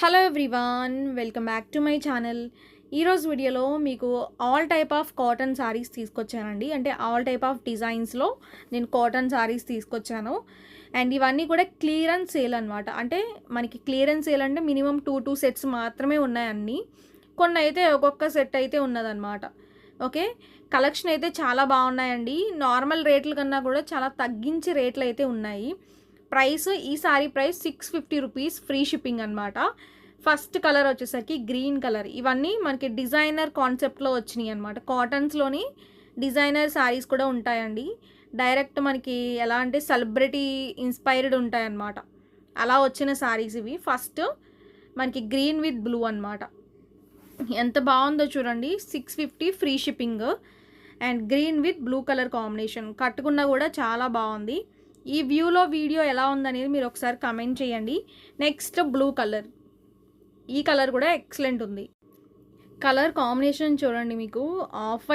Hello everyone, welcome back to my channel. ఈరోజు వీడియోలో మీకు all type of cotton saris తీసుకొచ్చానండి. అంటే ఆల్ టైప్ ఆఫ్ డిజైన్స్లో నేను కాటన్ శారీస్ తీసుకొచ్చాను. అండ్ ఇవన్నీ కూడా క్లియరెన్స్ సేల్ అనమాట. అంటే మనకి క్లియరెన్స్ సేల్ అంటే మినిమం 2 సెట్స్ మాత్రమే ఉన్నాయి అన్నీ. కొన్ని అయితే ఒక్కొక్క సెట్ అయితే ఉన్నదన్నమాట. ఓకే, కలెక్షన్ అయితే చాలా బాగున్నాయండి. నార్మల్ రేట్ల కన్నా కూడా చాలా తగ్గించి రేట్లు అయితే ఉన్నాయి. ప్రైస్ ఈ sorry price 650 rupees, free shipping అనమాట. ఫస్ట్ కలర్ వచ్చేసరికి గ్రీన్ కలర్. ఇవన్నీ మనకి డిజైనర్ కాన్సెప్ట్లో వచ్చినాయి అనమాట. కాటన్స్లోని డిజైనర్ శారీస్ కూడా ఉంటాయండి. డైరెక్ట్ మనకి ఎలా అంటే సెలబ్రిటీ ఇన్స్పైర్డ్ ఉంటాయన్నమాట. అలా వచ్చిన శారీస్ ఇవి. ఫస్ట్ మనకి గ్రీన్ విత్ బ్లూ అనమాట. ఎంత బాగుందో చూడండి. 650 free shipping. And green with blue colour combination. కట్టుకున్నా కూడా చాలా బాగుంది. ఈ వ్యూలో వీడియో ఎలా ఉందనేది మీరు ఒకసారి కమెంట్ చేయండి. Next blue colour. ఈ కలర్ కూడా ఎక్సలెంట్ ఉంది. కలర్ కాంబినేషన్ చూడండి, మీకు ఆఫ్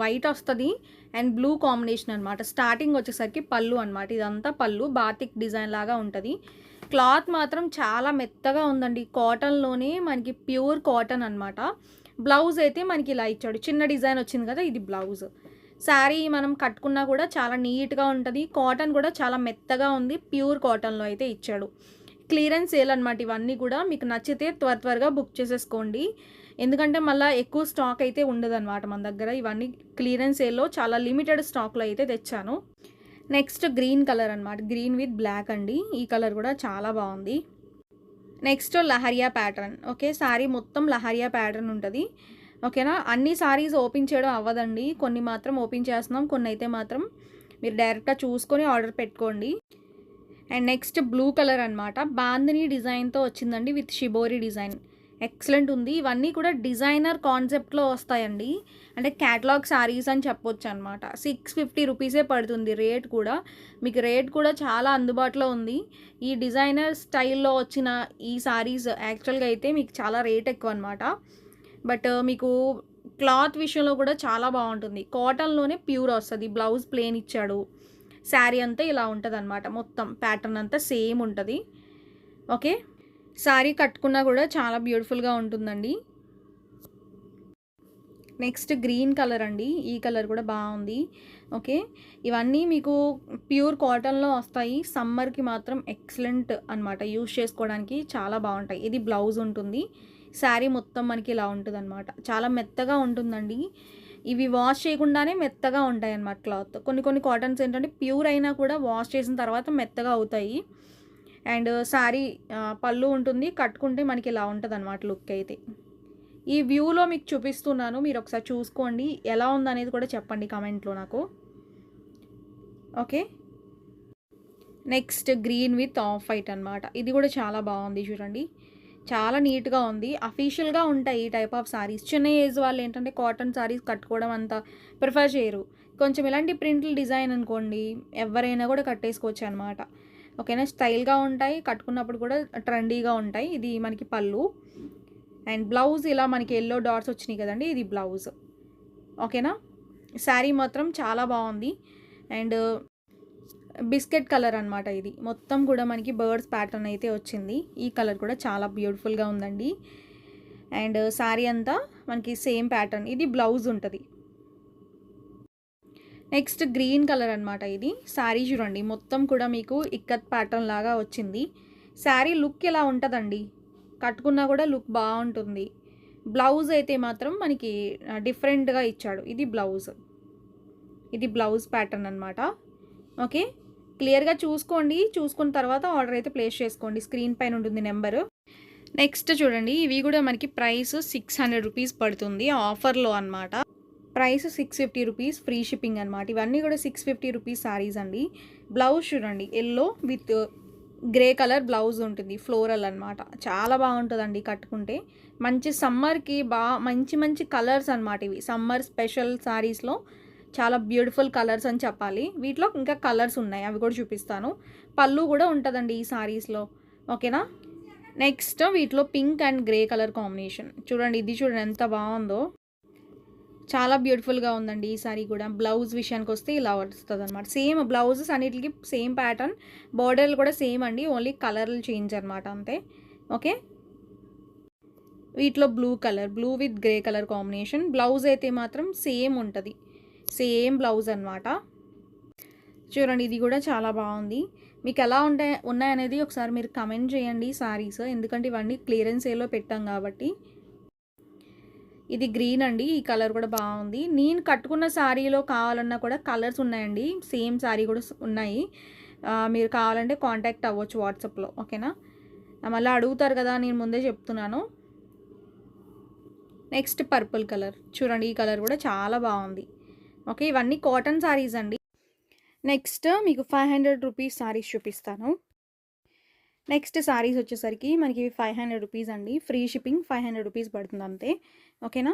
వైట్ వస్తుంది అండ్ బ్లూ కాంబినేషన్ అనమాట. స్టార్టింగ్ వచ్చేసరికి పళ్ళు అనమాట. ఇదంతా పళ్ళు బాతిక్ డిజైన్ లాగా ఉంటుంది. క్లాత్ మాత్రం చాలా మెత్తగా ఉందండి. కాటన్లోనే మనకి ప్యూర్ కాటన్ అనమాట. బ్లౌజ్ అయితే మనకి ఇలా ఇచ్చాడు. చిన్న డిజైన్ వచ్చింది కదా, ఇది బ్లౌజ్. శారీ మనం కట్టుకున్నా కూడా చాలా నీట్గా ఉంటుంది. కాటన్ కూడా చాలా మెత్తగా ఉంది. ప్యూర్ కాటన్లో అయితే ఇచ్చాడు. క్లియరెన్స్ సేల్ అనమాట. ఇవన్నీ కూడా మీకు నచ్చితే త్వరగా బుక్ చేసేసుకోండి. ఎందుకంటే మళ్ళీ ఎక్కువ స్టాక్ అయితే ఉండదన్నమాట మన దగ్గర. ఇవన్నీ క్లియరెన్స్ సేల్లో చాలా లిమిటెడ్ స్టాక్లో అయితే తెచ్చాను. నెక్స్ట్ గ్రీన్ కలర్ అనమాట. గ్రీన్ విత్ బ్లాక్ అండి. ఈ కలర్ కూడా చాలా బాగుంది. Next leheriya pattern. Okay, sari మొత్తం లహరియా ప్యాటర్న్ ఉంటుంది. ఓకేనా. అన్ని సారీస్ ఓపెన్ చేయడం అవ్వదండి. కొన్ని మాత్రం ఓపెన్ చేస్తున్నాం, కొన్ని అయితే మాత్రం మీరు డైరెక్ట్గా చూసుకొని ఆర్డర్ పెట్టుకోండి. అండ్ నెక్స్ట్ బ్లూ కలర్ అనమాట. బాందిని డిజైన్తో వచ్చిందండి విత్ షిబోరి డిజైన్. ఎక్సలెంట్ ఉంది. ఇవన్నీ కూడా డిజైనర్ కాన్సెప్ట్లో వస్తాయండి. అంటే క్యాటలాగ్ శారీస్ అని చెప్పొచ్చు అనమాట. 650 రూపీసే పడుతుంది రేట్ కూడా. మీకు రేట్ కూడా చాలా అందుబాటులో ఉంది. ఈ డిజైనర్ స్టైల్లో వచ్చిన ఈ శారీస్ యాక్చువల్గా అయితే మీకు చాలా రేట్ ఎక్కువ అనమాట. బట్ మీకు క్లాత్ విషయంలో కూడా చాలా బాగుంటుంది. కాటన్లోనే ప్యూర్ వస్తుంది. బ్లౌజ్ ప్లేన్ ఇచ్చాడు. శారీ అంతా ఇలా ఉంటుంది అనమాట. మొత్తం ప్యాటర్న్ అంతా సేమ్ ఉంటుంది. ఓకే, శారీ కట్టుకున్నా కూడా చాలా బ్యూటిఫుల్గా ఉంటుందండి. నెక్స్ట్ గ్రీన్ కలర్ అండి. ఈ కలర్ కూడా బాగుంది. ఓకే, ఇవన్నీ మీకు ప్యూర్ కాటన్లో వస్తాయి. సమ్మర్కి మాత్రం ఎక్సలెంట్ అనమాట. యూజ్ చేసుకోవడానికి చాలా బాగుంటాయి. ఇది బ్లౌజ్ ఉంటుంది. శారీ మొత్తం మనకి ఇలా ఉంటుంది అనమాట. చాలా మెత్తగా ఉంటుందండి. ఇవి వాష్ చేయకుండానే మెత్తగా ఉంటాయి అన్నమాట క్లాత్. కొన్ని కాటన్స్ ఏంటంటే ప్యూర్ అయినా కూడా వాష్ చేసిన తర్వాత మెత్తగా అవుతాయి. అండ్ శారీ పళ్ళు ఉంటుంది. కట్టుకుంటే మనకి ఇలా ఉంటుంది అనమాట లుక్ అయితే. ఈ వ్యూలో మీకు చూపిస్తున్నాను, మీరు ఒకసారి చూసుకోండి. ఎలా ఉందనేది కూడా చెప్పండి కమెంట్లో నాకు. Okay, next green with off white అనమాట. ఇది కూడా చాలా బాగుంది చూడండి. చాలా నీట్గా ఉంది. అఫీషియల్గా ఉంటాయి ఈ టైప్ ఆఫ్ శారీస్. చిన్న ఏజ్ వాళ్ళు ఏంటంటే కాటన్ శారీస్ కట్టుకోవడం అంత ప్రిఫర్ చేయరు. కొంచెం ఇలాంటి ప్రింట్లు డిజైన్ అనుకోండి, ఎవరైనా కూడా కట్టేసుకోవచ్చు అనమాట. ఓకేనా. స్టైల్గా ఉంటాయి, కట్టుకున్నప్పుడు కూడా ట్రెండీగా ఉంటాయి. ఇది మనకి పళ్ళు. అండ్ బ్లౌజ్ ఇలా మనకి ఎల్లో డాట్స్ వచ్చినాయి కదండి, ఇది బ్లౌజ్. ఓకేనా. శారీ మాత్రం చాలా బాగుంది. అండ్ బిస్కెట్ కలర్ అనమాట. ఇది మొత్తం కూడా మనకి బర్డ్స్ ప్యాటర్న్ అయితే వచ్చింది. ఈ కలర్ కూడా చాలా బ్యూటిఫుల్గా ఉందండి. అండ్ శారీ అంతా మనకి సేమ్ ప్యాటర్న్. ఇది బ్లౌజ్ ఉంటుంది. నెక్స్ట్ గ్రీన్ కలర్ అనమాట. ఇది శారీ చూడండి, మొత్తం కూడా మీకు ఇక్కత్ ప్యాటర్న్ లాగా వచ్చింది. శారీ లుక్ ఎలా ఉంటుందండి, కట్టుకున్నా కూడా లుక్ బాగుంటుంది. బ్లౌజ్ అయితే మాత్రం మనకి డిఫరెంట్గా ఇచ్చాడు. ఇది బ్లౌజ్. ఇది బ్లౌజ్ ప్యాటర్న్ అనమాట. ఓకే, క్లియర్గా చూసుకోండి. చూసుకున్న తర్వాత ఆర్డర్ అయితే ప్లేస్ చేసుకోండి. స్క్రీన్ పైన ఉంటుంది నెంబరు. నెక్స్ట్ చూడండి, ఇవి కూడా మనకి ప్రైస్ 600 రూపీస్ పడుతుంది ఆఫర్లో అనమాట. ప్రైస్ 650 రూపీస్, ఫ్రీ షిప్పింగ్ అనమాట. ఇవన్నీ కూడా 650 రూపీస్ శారీస్ అండి. బ్లౌజ్ చూడండి, yellow with grey colour blouse ఉంటుంది. ఫ్లోరల్ అనమాట. చాలా బాగుంటుందండి కట్టుకుంటే. మంచి సమ్మర్కి మంచి కలర్స్ అనమాట ఇవి. సమ్మర్ స్పెషల్ శారీస్లో చాలా బ్యూటిఫుల్ కలర్స్ అని చెప్పాలి. వీటిలో ఇంకా కలర్స్ ఉన్నాయి, అవి కూడా చూపిస్తాను. పళ్ళు కూడా ఉంటుందండి ఈ శారీస్లో. ఓకేనా. నెక్స్ట్ వీటిలో pink and grey colour combination చూడండి. ఇది చూడండి ఎంత బాగుందో, చాలా బ్యూటిఫుల్గా ఉందండి ఈ శారీ కూడా. బ్లౌజ్ విషయానికి వస్తే ఇలా వస్తుంది అనమాట. సేమ్ బ్లౌజెస్ అన్నిటికి సేమ్ ప్యాటర్న్, బోర్డర్లు కూడా సేమ్ అండి. ఓన్లీ కలర్లు చేంజ్ అనమాట అంతే. ఓకే, వీటిలో blue with grey colour combination. Blouse అయితే మాత్రం సేమ్ ఉంటుంది, సేమ్ బ్లౌజ్ అనమాట. చూడండి ఇది కూడా చాలా బాగుంది. మీకు ఎలా ఉన్నాయనేది ఒకసారి మీరు కమెంట్ చేయండి సారీస్, ఎందుకంటే ఇవన్నీ క్లియరెన్స్ సేల్లో పెట్టాం కాబట్టి. ఇది గ్రీన్ అండి, ఈ కలర్ కూడా బాగుంది. నేను కట్టుకున్న శారీలో కావాలన్నా కూడా కలర్స్ ఉన్నాయండి, సేమ్ శారీ కూడా ఉన్నాయి. మీరు కావాలంటే కాంటాక్ట్ అవ్వచ్చు వాట్సాప్లో, ఓకేనా. మళ్ళీ అడుగుతారు కదా, నేను ముందే చెప్తున్నాను. నెక్స్ట్ పర్పుల్ కలర్ చూడండి, ఈ కలర్ కూడా చాలా బాగుంది. ఓకే, ఇవన్నీ కాటన్ శారీస్ అండి. నెక్స్ట్ మీకు 500 రూపీస్ శారీస్ చూపిస్తాను. నెక్స్ట్ శారీస్ వచ్చేసరికి మనకి 500 రూపీస్ అండి. ఫ్రీ షిప్పింగ్ 500 రూపీస్ పడుతుంది అంతే, ఓకేనా.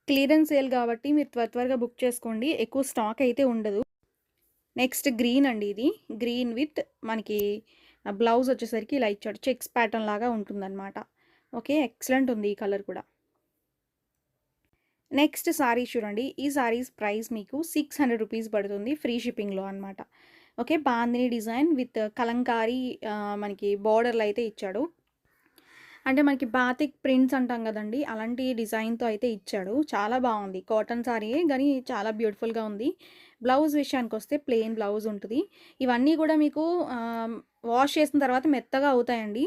క్లియరెన్స్ సేల్ కాబట్టి మీరు త్వరగా బుక్ చేసుకోండి, ఎక్కువ స్టాక్ అయితే ఉండదు. నెక్స్ట్ గ్రీన్ అండి, ఇది గ్రీన్ విత్ మనకి బ్లౌజ్ వచ్చేసరికి ఇలా ఇచ్చాడు, చెక్స్ ప్యాటర్న్ లాగా ఉంటుందన్నమాట. ఓకే, ఎక్సలెంట్ ఉంది ఈ కలర్ కూడా. నెక్స్ట్ శారీ చూడండి, ఈ శారీస్ ప్రైస్ మీకు 600 రూపీస్ పడుతుంది ఫ్రీ షిప్పింగ్లో అనమాట. Okay, bandhani design with Kalamkari మనకి బార్డర్లు అయితే ఇచ్చాడు. అంటే మనకి బాతిక్ ప్రింట్స్ అంటాం కదండి, అలాంటి డిజైన్తో అయితే ఇచ్చాడు. చాలా బాగుంది, కాటన్ శారీ కానీ చాలా బ్యూటిఫుల్గా ఉంది. బ్లౌజ్ విషయానికి వస్తే ప్లెయిన్ బ్లౌజ్ ఉంటుంది. ఇవన్నీ కూడా మీకు వాష్ చేసిన తర్వాత మెత్తగా అవుతాయండి.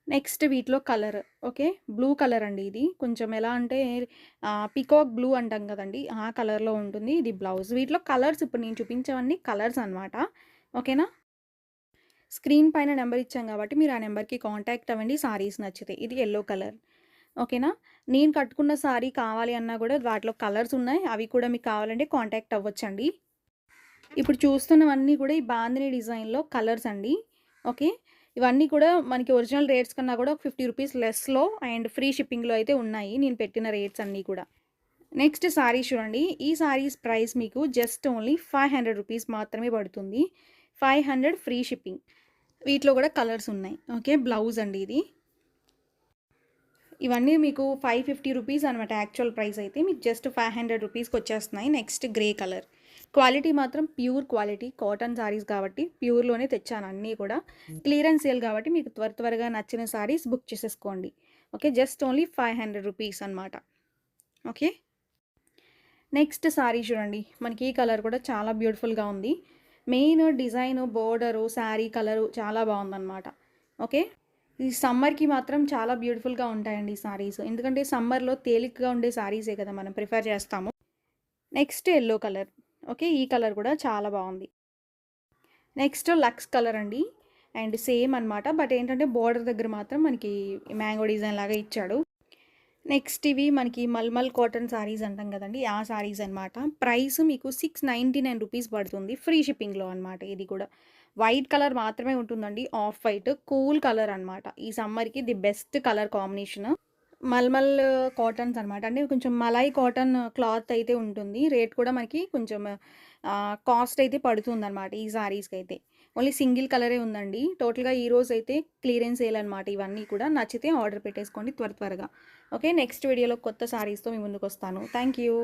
నెక్స్ట్ వీటిలో కలర్, ఓకే, బ్లూ కలర్ అండి. ఇది కొంచెం ఎలా అంటే పికాక్ బ్లూ అంటాం కదండి, ఆ కలర్లో ఉంటుంది. ఇది బ్లౌజ్. వీటిలో కలర్స్ ఇప్పుడు నేను చూపించేవన్నీ కలర్స్ అనమాట, ఓకేనా. స్క్రీన్ పైన నెంబర్ ఇచ్చాం కాబట్టి మీరు ఆ నెంబర్కి కాంటాక్ట్ అవ్వండి సారీస్ నచ్చితే. ఇది ఎల్లో కలర్, ఓకేనా. నేను కట్టుకున్న సారీ కావాలి అన్నా కూడా వాటిలో కలర్స్ ఉన్నాయి, అవి కూడా మీకు కావాలంటే కాంటాక్ట్ అవ్వచ్చండి. ఇప్పుడు చూస్తున్నవన్నీ కూడా ఈ బాందిని డిజైన్లో కలర్స్ అండి, ఓకే. ఇవన్నీ కూడా మనకి ఒరిజినల్ రేట్స్ కన్నా కూడా 50 రూపీస్ లెస్లో అండ్ ఫ్రీ షిప్పింగ్లో అయితే ఉన్నాయి నేను పెట్టిన రేట్స్ అన్నీ కూడా. నెక్స్ట్ సారీ చూడండి, ఈ సారీస్ ప్రైస్ మీకు జస్ట్ ఓన్లీ 500 రూపీస్ మాత్రమే పడుతుంది. 500 ఫ్రీ షిప్పింగ్. వీటిలో కూడా కలర్స్ ఉన్నాయి, ఓకే. బ్లౌజ్ అండి ఇది. ఇవన్నీ మీకు 550 రూపీస్ అనమాట యాక్చువల్ ప్రైస్, అయితే మీకు జస్ట్ 500 రూపీస్కి వచ్చేస్తున్నాయి. Next grey colour. క్వాలిటీ మాత్రం ప్యూర్ క్వాలిటీ, కాటన్ సారీస్ కాబట్టి ప్యూర్లోనే తెచ్చాను అన్నీ కూడా. క్లియరెన్స్ సేల్ కాబట్టి మీకు త్వరగా నచ్చిన సారీస్ బుక్ చేసేసుకోండి, ఓకే. జస్ట్ ఓన్లీ 500 రూపీస్ అనమాట, ఓకే. నెక్స్ట్ సారీ చూడండి, మనకి ఈ కలర్ కూడా చాలా బ్యూటిఫుల్గా ఉంది. Main design, border, sari colour చాలా బాగుందన్నమాట, ఓకే. ఈ సమ్మర్కి మాత్రం చాలా బ్యూటిఫుల్గా ఉంటాయండి ఈ సారీస్, ఎందుకంటే సమ్మర్లో తేలికగా ఉండే సారీసే కదా మనం ప్రిఫర్ చేస్తాము. నెక్స్ట్ ఎల్లో కలర్, ఓకే, ఈ కలర్ కూడా చాలా బాగుంది. నెక్స్ట్ లక్స్ కలర్ అండి, అండ్ సేమ్ అనమాట, బట్ ఏంటంటే బోర్డర్ దగ్గర మాత్రం మనకి మ్యాంగో డిజైన్ లాగా ఇచ్చాడు. నెక్స్ట్ ఇవి మనకి మల్మల్ కాటన్ సారీస్ అంటాం కదండి, ఆ సారీస్ అనమాట. ప్రైస్ మీకు 699 రూపీస్ పడుతుంది ఫ్రీ షిప్పింగ్లో అనమాట. ఇది కూడా వైట్ కలర్ మాత్రమే ఉంటుందండి, ఆఫ్ వైట్ కూల్ కలర్ అనమాట. ఈ సమ్మర్కి the best colour combination. Mulmul cottons అనమాట, అంటే కొంచెం మలై కాటన్ క్లాత్ అయితే ఉంటుంది. రేట్ కూడా మనకి కొంచెం కాస్ట్ అయితే పడుతుంది అనమాట ఈ సారీస్కి అయితే. ఓన్లీ సింగిల్ కలరే ఉందండి టోటల్గా. ఈరోజు అయితే క్లియరెన్స్ సేల్ అనమాట. ఇవన్నీ కూడా నచ్చితే ఆర్డర్ పెట్టేసుకోండి త్వరగా, ఓకే. నెక్స్ట్ వీడియోలో కొత్త సారీస్తో మీ ముందుకు వస్తాను. Thank you.